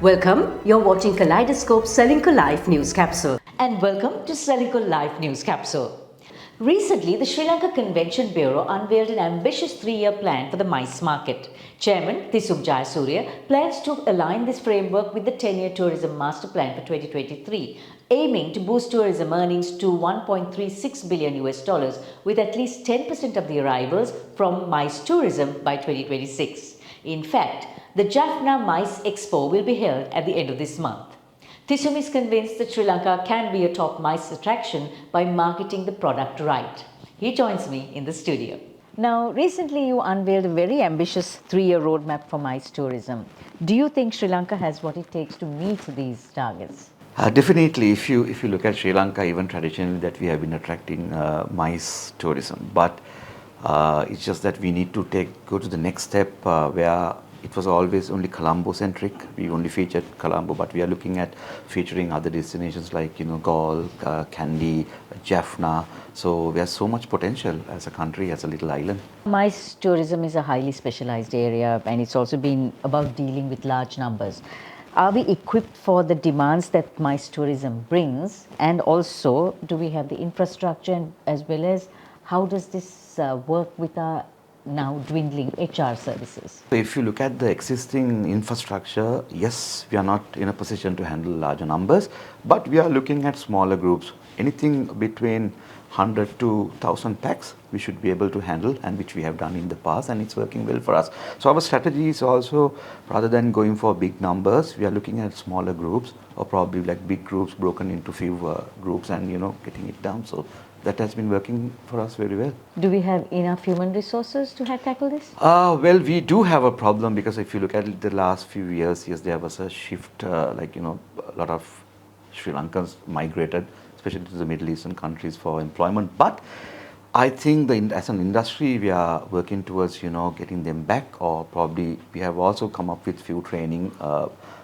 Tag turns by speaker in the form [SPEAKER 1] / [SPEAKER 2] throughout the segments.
[SPEAKER 1] Welcome, you're watching Kaleidoscope Srilanka Live News Capsule. And welcome to Srilanka Live News Capsule. Recently, the Sri Lanka Convention Bureau unveiled an ambitious 3-year plan for the mice market. Chairman Thisum Jayasuriya plans to align this framework with the 10-year tourism master plan for 2023, aiming to boost tourism earnings to $1.36 billion with at least 10% of the arrivals from mice tourism by 2026. In fact, the Jaffna Mice Expo will be held at the end of this month. Thisum is convinced that Sri Lanka can be a top mice attraction by marketing the product right. He joins me in the studio. Now, recently you unveiled a very ambitious 3-year roadmap for mice tourism. Do you think Sri Lanka has what it takes to meet these targets?
[SPEAKER 2] Definitely, if you look at Sri Lanka, even traditionally that we have been attracting mice tourism, but it's just that we need to go to the next step where it was always only Colombo centric. We only featured Colombo, but we are looking at featuring other destinations like Galle, Kandy, Jaffna. So we have so much potential as a country, as a little island.
[SPEAKER 1] Mice tourism is a highly specialized area, and it's also been about dealing with large numbers. Are we equipped for the demands that mice tourism brings? And also, do we have the infrastructure, as well as how does this work with our now dwindling HR services?
[SPEAKER 2] So if you look at the existing infrastructure, yes, we are not in a position to handle larger numbers, but we are looking at smaller groups. Anything between 100 to 1,000 packs we should be able to handle, and which we have done in the past, and it's working well for us. So our strategy is also, rather than going for big numbers, we are looking at smaller groups, or probably like big groups broken into few groups, and getting it down. So that has been working for us very well.
[SPEAKER 1] Do we have enough human resources to tackle this?
[SPEAKER 2] Well, we do have a problem, because if you look at the last few years, yes, there was a shift, a lot of Sri Lankans migrated, especially to the Middle Eastern countries for employment. But I think as an industry, we are working towards, getting them back, or probably we have also come up with few training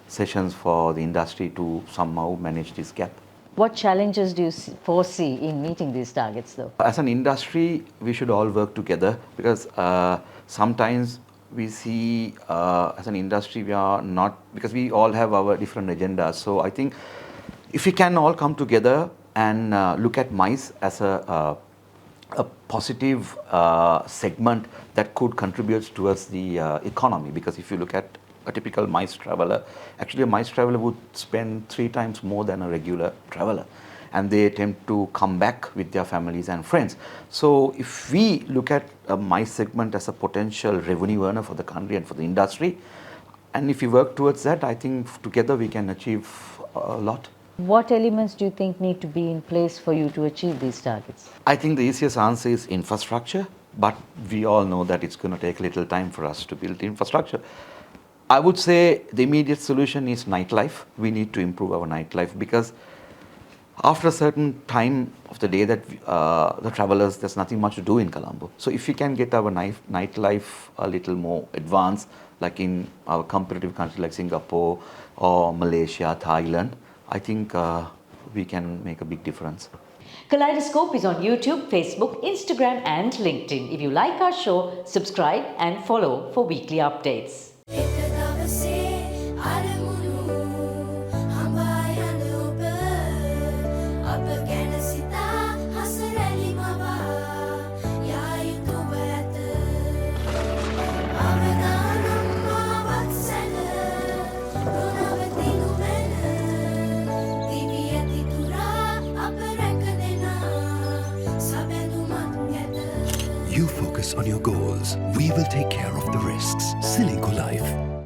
[SPEAKER 2] sessions for the industry to somehow manage this gap.
[SPEAKER 1] What challenges do you foresee in meeting these targets, though?
[SPEAKER 2] As an industry, we should all work together, because sometimes we see as an industry we are not, because we all have our different agendas. So I think if we can all come together and look at mice as a positive segment that could contribute towards the economy, because if you look at a typical mice traveler, actually a mice traveler would spend 3 times more than a regular traveler, and they tend to come back with their families and friends. So if we look at a mice segment as a potential revenue earner for the country and for the industry, and if we work towards that, I think together we can achieve a lot.
[SPEAKER 1] What elements do you think need to be in place for you to achieve these targets?
[SPEAKER 2] I think the easiest answer is infrastructure, but we all know that it's going to take a little time for us to build infrastructure. I would say the immediate solution is nightlife. We need to improve our nightlife, because after a certain time of the day that the travelers, there's nothing much to do in Colombo. So if we can get our nightlife a little more advanced, like in our competitive countries like Singapore or Malaysia, Thailand, I think we can make a big difference.
[SPEAKER 1] Kaleidoscope is on YouTube, Facebook, Instagram and LinkedIn. If you like our show, subscribe and follow for weekly updates.
[SPEAKER 3] You focus on your goals. We will take care of the risks. Srilanka Life.